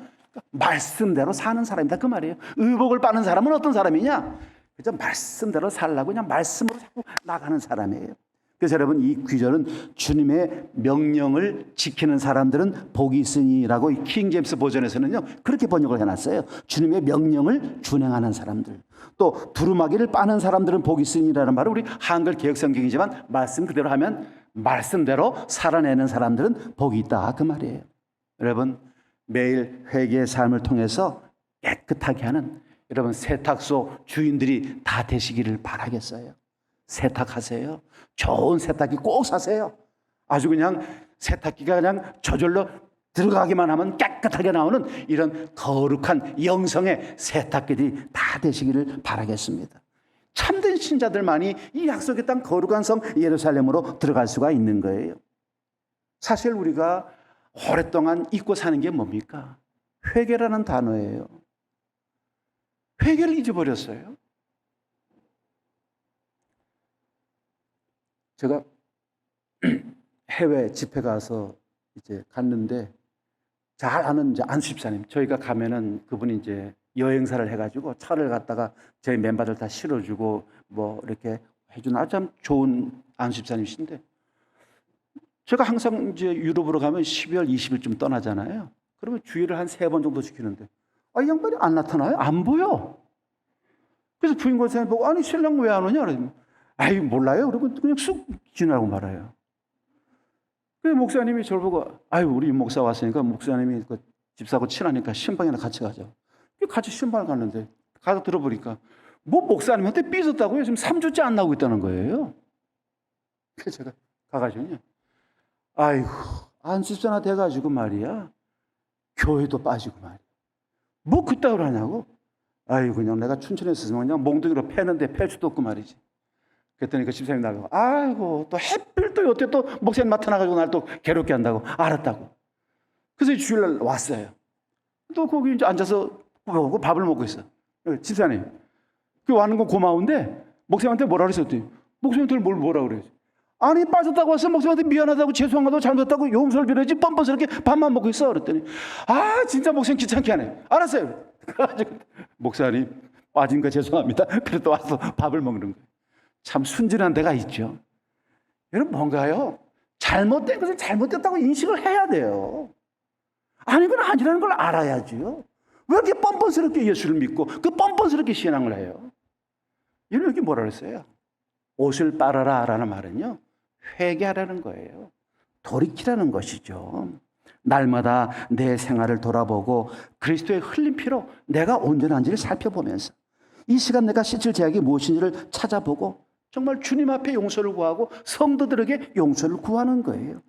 말씀대로 사는 사람이다, 그 말이에요. 의복을 빠는 사람은 어떤 사람이냐? 그저 말씀대로 살라고 그냥 말씀으로 자꾸 나가는 사람이에요. 그래서 여러분, 이 구절은 주님의 명령을 지키는 사람들은 복이 있으니라고 이 킹제임스 버전에서는요, 그렇게 번역을 해놨어요. 주님의 명령을 준행하는 사람들. 또 두루마기를 빠는 사람들은 복이 있으니라는 말을 우리 한글 개혁성경이지만 말씀 그대로 하면 말씀대로 살아내는 사람들은 복이 있다, 그 말이에요. 여러분, 매일 회개의 삶을 통해서 깨끗하게 하는 여러분 세탁소 주인들이 다 되시기를 바라겠어요. 세탁하세요. 좋은 세탁기 꼭 사세요. 아주 그냥 세탁기가 그냥 저절로 들어가기만 하면 깨끗하게 나오는 이런 거룩한 영성의 세탁기들이 다 되시기를 바라겠습니다. 참된 신자들만이 이 약속의 땅 거룩한 성 예루살렘으로 들어갈 수가 있는 거예요. 사실 우리가 오랫동안 잊고 사는 게 뭡니까? 회개라는 단어예요. 회개를 잊어버렸어요. 제가 해외 집회 가서 이제 갔는데 잘 아는 이제 안수 집사님, 저희가 가면은 그분이 이제 여행사를 해가지고 차를 갖다가 저희 멤버들 다 실어주고 뭐 이렇게 해주는 아주 참 좋은 안수 집사님이신데, 제가 항상 이제 유럽으로 가면 12월 20일쯤 떠나잖아요. 그러면 주일을 한 3번 정도 지키는데, 이 양반이 안 나타나요? 안 보여. 그래서 부인 권사님 보고, 아니, 신랑 왜 안 오냐? 그러면, 몰라요. 그리고 그냥 쑥 지나고 말아요. 그래서 목사님이 저를 보고, 우리 목사 왔으니까 목사님이 그 집사하고 친하니까 신방이나 같이 가자. 같이 신방을 갔는데, 가서 들어보니까, 뭐 목사님한테 삐졌다고요? 지금 3주째 안 나오고 있다는 거예요. 그래서 제가 가가지고요. 안수사나 돼가지고 말이야. 교회도 빠지고 말이야. 뭐 그따위로 하냐고. 그냥 내가 춘천에 있으면 그냥 몽둥이로 패는데 팰 수도 없고 말이지. 그랬더니 그 집사님이 나가고, 또 햇빛 또 여태 또 목사님 나타나가지고 날 또 괴롭게 한다고. 알았다고. 그래서 주일날 왔어요. 또 거기 이제 앉아서 밥을 먹고 있어. 집사님, 그 와는 건 고마운데 목사님한테 뭐라 그랬었더니, 목사님한테 뭐라 그래? 아니, 빠졌다고 와서 목사님한테 미안하다고 죄송하다고 잘못했다고 용서를 빌어야지 뻔뻔스럽게 밥만 먹고 있어. 그랬더니, 진짜 목사님 귀찮게 하네. 알았어요. 그래가지고 목사님 빠진 거 죄송합니다. 그래서 또 와서 밥을 먹는 거예요. 참 순진한 데가 있죠. 여러분, 뭔가요? 잘못된 것을 잘못됐다고 인식을 해야 돼요. 아닌 건 아니라는 걸 알아야죠. 왜 이렇게 뻔뻔스럽게 예수를 믿고 그 뻔뻔스럽게 신앙을 해요? 여러분, 여기 뭐라 그랬어요? 옷을 빨아라 라는 말은요, 회개하라는 거예요. 돌이키라는 것이죠. 날마다 내 생활을 돌아보고 그리스도의 흘린 피로 내가 온전한지를 살펴보면서 이 시간 내가 씻을 제약이 무엇인지를 찾아보고 정말 주님 앞에 용서를 구하고 성도들에게 용서를 구하는 거예요.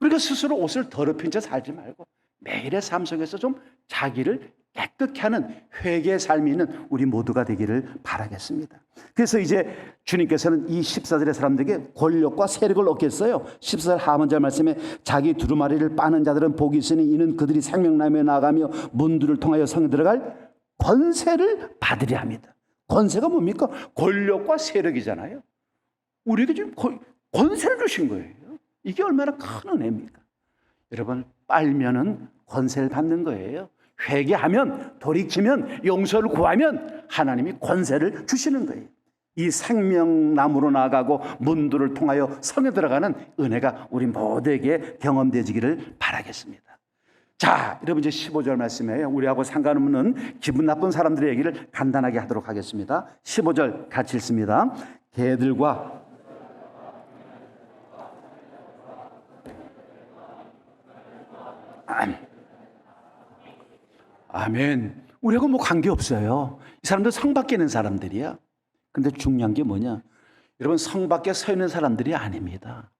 우리가 스스로 옷을 더럽힌 채 살지 말고 매일의 삶 속에서 좀 자기를 깨끗게 하는 회개의 삶이 있는 우리 모두가 되기를 바라겠습니다. 그래서 이제 주님께서는 이 14절의 사람들에게 권력과 세력을 얻겠어요. 14절 하반절 말씀에 자기 두루마리를 빠는 자들은 복이 있으니 이는 그들이 생명나무에 나가며 문들을 통하여 성에 들어갈 권세를 받으려 합니다. 권세가 뭡니까? 권력과 세력이잖아요. 우리에게 지금 권세를 주신 거예요. 이게 얼마나 큰 은혜입니까? 여러분, 빨면은 권세를 받는 거예요. 회개하면, 돌이키면, 용서를 구하면 하나님이 권세를 주시는 거예요. 이 생명나무로 나아가고 문들을 통하여 성에 들어가는 은혜가 우리 모두에게 경험되지기를 바라겠습니다. 자, 여러분 이제 15절 말씀에 우리하고 상관없는 기분 나쁜 사람들의 얘기를 간단하게 하도록 하겠습니다. 15절 같이 읽습니다. 개들과 아멘. 우리하고 뭐 관계없어요. 이 사람들 성 밖에 있는 사람들이야. 근데 중요한 게 뭐냐? 여러분, 성 밖에 서 있는 사람들이 아닙니다.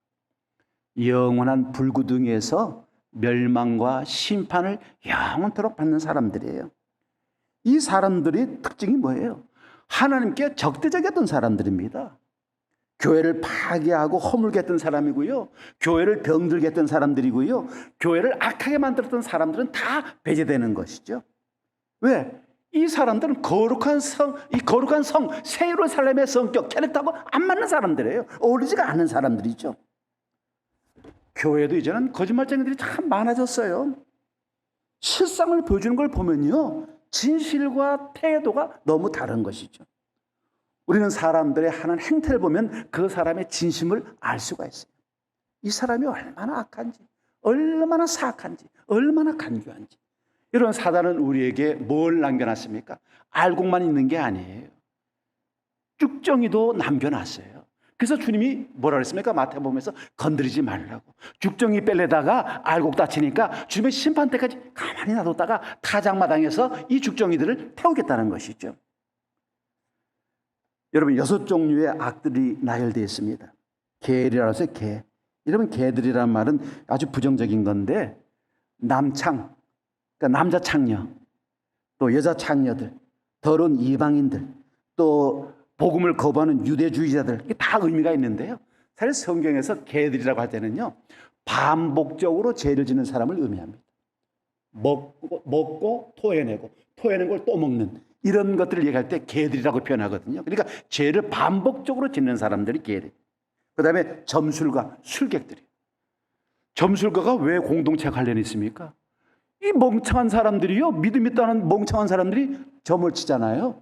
영원한 불구덩이에서 멸망과 심판을 영원토록 받는 사람들이에요. 이 사람들의 특징이 뭐예요? 하나님께 적대적이었던 사람들입니다. 교회를 파괴하고 허물게 했던 사람이고요. 교회를 병들게 했던 사람들이고요. 교회를 악하게 만들었던 사람들은 다 배제되는 것이죠. 왜? 이 사람들은 거룩한 성, 새 예루살렘의 성격, 캐릭터하고 안 맞는 사람들이에요. 어울리지가 않는 사람들이죠. 교회도 이제는 거짓말쟁이들이 참 많아졌어요. 실상을 보여주는 걸 보면요, 진실과 태도가 너무 다른 것이죠. 우리는 사람들의 하는 행태를 보면 그 사람의 진심을 알 수가 있어요. 이 사람이 얼마나 악한지, 얼마나 사악한지, 얼마나 간교한지. 이런 사단은 우리에게 뭘 남겨놨습니까? 알곡만 있는 게 아니에요. 쭉정이도 남겨놨어요. 그래서 주님이 뭐라 그랬습니까? 마태복음에서 건드리지 말라고. 죽정이 뺄래다가 알곡 다치니까 주님의 심판 때까지 가만히 놔뒀다가 타작마당에서 이 죽정이들을 태우겠다는 것이죠. 여러분, 6종류의 악들이 나열되어 있습니다. 개들이라고 해서 개. 여러분, 개들이란 말은 아주 부정적인 건데 남창, 그러니까 남자 창녀, 또 여자 창녀들, 더러운 이방인들, 또 복음을 거부하는 유대주의자들, 이게 다 의미가 있는데요. 사실 성경에서 개들이라고 할 때는요, 반복적으로 죄를 짓는 사람을 의미합니다. 먹고 토해내고, 토해낸 걸 또 먹는 이런 것들을 얘기할 때 개들이라고 표현하거든요. 그러니까 죄를 반복적으로 짓는 사람들이 개들. 그 다음에 점술가, 술객들이에요. 점술가가 왜 공동체 관련이 있습니까? 이 멍청한 사람들이요, 믿음 있다는 멍청한 사람들이 점을 치잖아요.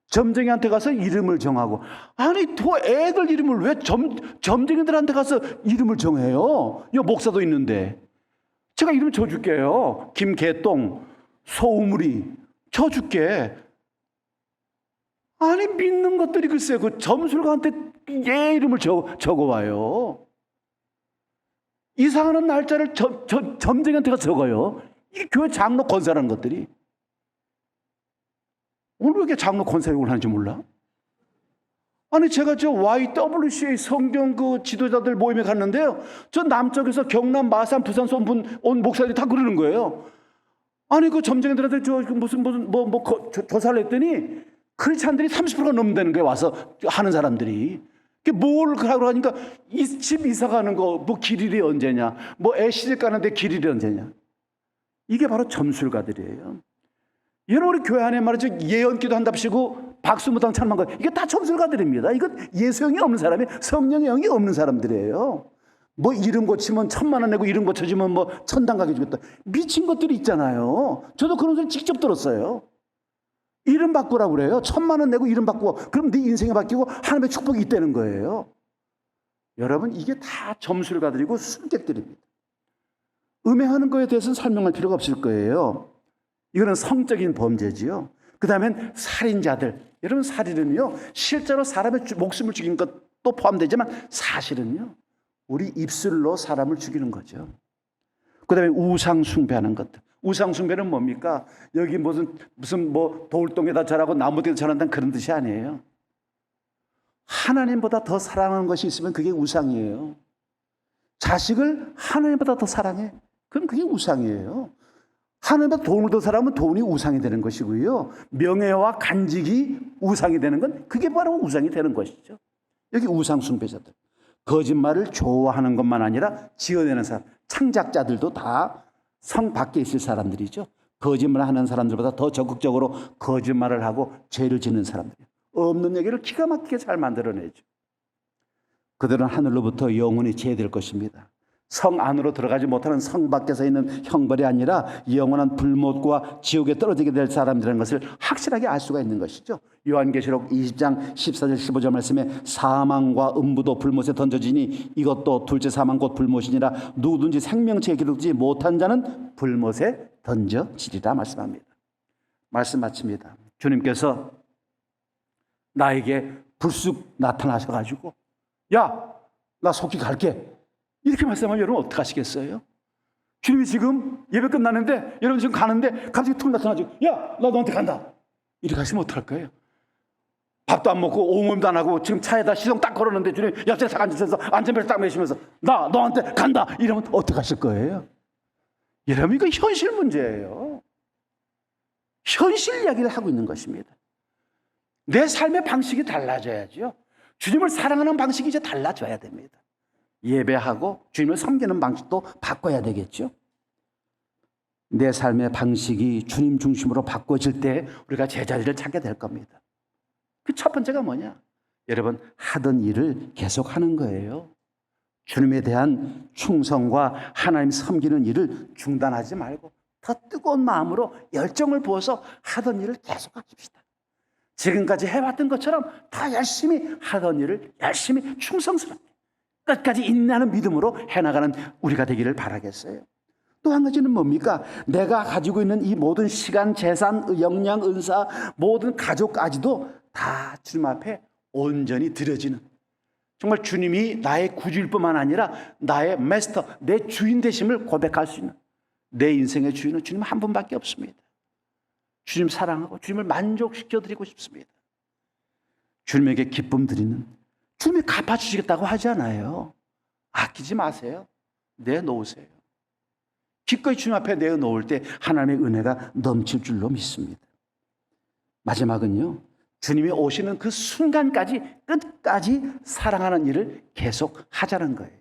점쟁이한테 가서 이름을 정하고, 아니 애들 이름을 왜 점쟁이들한테 가서 이름을 정해요? 이 목사도 있는데 제가 이름 줘줄게요. 김개똥, 소우물이 쳐줄게. 아니 믿는 것들이 글쎄요, 그 점술가한테 얘 이름을 적어와요. 이사하는 날짜를 점쟁이한테 가서 적어요. 이 교회 장로 권사라는 것들이. 오늘 왜 이렇게 장로 권사욕을 하는지 몰라? 아니 제가 저 YWCA 성경 그 지도자들 모임에 갔는데요, 저 남쪽에서 경남, 마산, 부산 온 목사들이 다 그러는 거예요. 아니 그 점쟁이들한테 저 무슨 조사를 했더니 크리스찬들이 30%가 넘는다는 거예요. 와서 하는 사람들이. 그게 뭘 하고 하니까 이 집 이사 가는 거 뭐 길일이 언제냐, 뭐 애 시집 가는데 길일이 언제냐. 이게 바로 점술가들이에요. 여러분, 우리 교회 안에 말이죠, 예언기도 한답시고 박수무당 찬양한 거, 이게 다 점술가들입니다. 이건 예수형이 없는 사람이, 성령의 영이 없는 사람들이에요. 뭐 이름 고치면 1,000만 원 내고 이름 고쳐주면 뭐 천당 가게 주겠다. 미친 것들이 있잖아요. 저도 그런 소리 직접 들었어요. 이름 바꾸라고 그래요. 1,000만 원 내고 이름 바꾸고, 그럼 네 인생이 바뀌고 하나님의 축복이 있다는 거예요. 여러분, 이게 다 점술가들이고 술객들입니다. 음행하는 거에 대해서는 설명할 필요가 없을 거예요. 이거는 성적인 범죄지요. 그 다음엔 살인자들. 여러분, 살인은요, 실제로 사람의 목숨을 죽이는 것도 포함되지만 사실은요, 우리 입술로 사람을 죽이는 거죠. 그 다음에 우상 숭배하는 것들. 우상 숭배는 뭡니까? 여기 무슨 뭐 돌덩이에다 절하고 나무에다 절한다는 그런 뜻이 아니에요. 하나님보다 더 사랑하는 것이 있으면 그게 우상이에요. 자식을 하나님보다 더 사랑해. 그럼 그게 우상이에요. 하나님보다 돈을 더 사랑하면 돈이 우상이 되는 것이고요. 명예와 간직이 우상이 되는 건 그게 바로 우상이 되는 것이죠. 여기 우상 숭배자들. 거짓말을 좋아하는 것만 아니라 지어내는 사람, 창작자들도 다 성 밖에 있을 사람들이죠. 거짓말하는 사람들보다 더 적극적으로 거짓말을 하고 죄를 짓는 사람들이에요. 없는 얘기를 기가 막히게 잘 만들어내죠. 그들은 하늘로부터 영원히 제해될 것입니다. 성 안으로 들어가지 못하는 성 밖에서 있는 형벌이 아니라 영원한 불못과 지옥에 떨어지게 될 사람들이라는 것을 확실하게 알 수가 있는 것이죠. 요한계시록 20장 14절 15절 말씀에 사망과 음부도 불못에 던져지니 이것도 둘째 사망 곧 불못이니라 누구든지 생명책에 기록되지 못한 자는 불못에 던져지리라 말씀합니다. 말씀 마칩니다. 주님께서 나에게 불쑥 나타나셔가지고 야, 나 속히 갈게. 이렇게 말씀하면 여러분 어떡하시겠어요? 주님이 지금 예배 끝났는데 여러분 지금 가는데 갑자기 툭 나타나죠. 야, 나 너한테 간다. 이렇게 하시면 어떡할 거예요? 밥도 안 먹고 오모임도 안 하고 지금 차에다 시동 딱 걸었는데 주님 옆자리에 딱 앉으셔서 안전벨트 딱 매시면서 나 너한테 간다. 이러면 어떡하실 거예요? 여러분 이거 현실 문제예요. 현실 이야기를 하고 있는 것입니다. 내 삶의 방식이 달라져야죠. 주님을 사랑하는 방식이 이제 달라져야 됩니다. 예배하고 주님을 섬기는 방식도 바꿔야 되겠죠. 내 삶의 방식이 주님 중심으로 바꿔질 때 우리가 제자리를 찾게 될 겁니다. 그 첫 번째가 뭐냐? 여러분 하던 일을 계속하는 거예요. 주님에 대한 충성과 하나님 섬기는 일을 중단하지 말고 더 뜨거운 마음으로 열정을 부어서 하던 일을 계속하십시다. 지금까지 해왔던 것처럼 다 열심히 하던 일을 열심히 충성스럽게 끝까지 인내하는 믿음으로 해나가는 우리가 되기를 바라겠어요. 또 한 가지는 뭡니까? 내가 가지고 있는 이 모든 시간, 재산, 역량, 은사, 모든 가족까지도 다 주님 앞에 온전히 드려지는, 정말 주님이 나의 구주일 뿐만 아니라 나의 마스터, 내 주인 되심을 고백할 수 있는, 내 인생의 주인은 주님 한 분밖에 없습니다. 주님 사랑하고 주님을 만족시켜드리고 싶습니다. 주님에게 기쁨 드리는, 주님이 갚아주시겠다고 하잖아요. 아끼지 마세요. 내놓으세요. 기꺼이 주님 앞에 내어놓을 때 하나님의 은혜가 넘칠 줄로 믿습니다. 마지막은요, 주님이 오시는 그 순간까지 끝까지 사랑하는 일을 계속 하자는 거예요.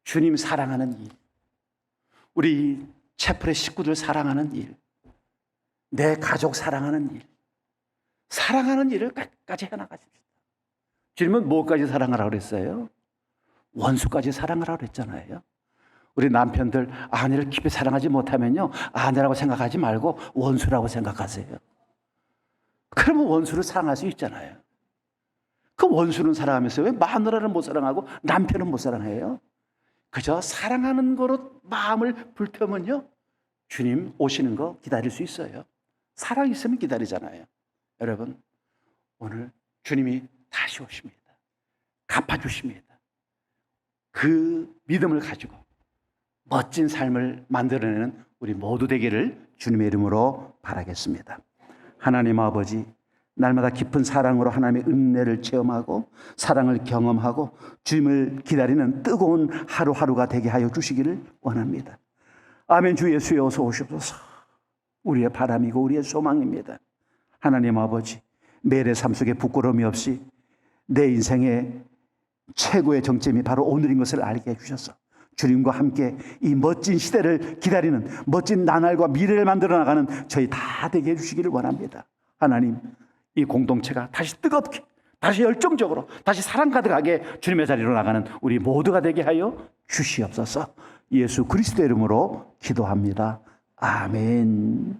주님 사랑하는 일, 우리 채플의 식구들 사랑하는 일, 내 가족 사랑하는 일, 사랑하는 일을 끝까지 해나가십시다. 주님은 뭐까지 사랑하라고 그랬어요? 원수까지 사랑하라고 그랬잖아요. 우리 남편들 아내를 깊이 사랑하지 못하면요, 아내라고 생각하지 말고 원수라고 생각하세요. 그러면 원수를 사랑할 수 있잖아요. 그 원수는 사랑하면서 왜 마누라를 못 사랑하고 남편은 못 사랑해요? 그저 사랑하는 거로 마음을 불태우면요, 주님 오시는 거 기다릴 수 있어요. 사랑 있으면 기다리잖아요. 여러분, 오늘 주님이 다시 오십니다. 갚아주십니다. 그 믿음을 가지고 멋진 삶을 만들어내는 우리 모두 되기를 주님의 이름으로 바라겠습니다. 하나님 아버지, 날마다 깊은 사랑으로 하나님의 은혜를 체험하고 사랑을 경험하고 주님을 기다리는 뜨거운 하루하루가 되게 하여 주시기를 원합니다. 아멘. 주 예수여 어서 오시옵소서. 우리의 바람이고 우리의 소망입니다. 하나님 아버지, 매일의 삶 속에 부끄러움이 없이 내 인생의 최고의 정점이 바로 오늘인 것을 알게 해주셔서 주님과 함께 이 멋진 시대를 기다리는, 멋진 나날과 미래를 만들어 나가는 저희 다 되게 해주시기를 원합니다. 하나님, 이 공동체가 다시 뜨겁게, 다시 열정적으로, 다시 사랑 가득하게 주님의 자리로 나가는 우리 모두가 되게 하여 주시옵소서. 예수 그리스도의 이름으로 기도합니다. 아멘.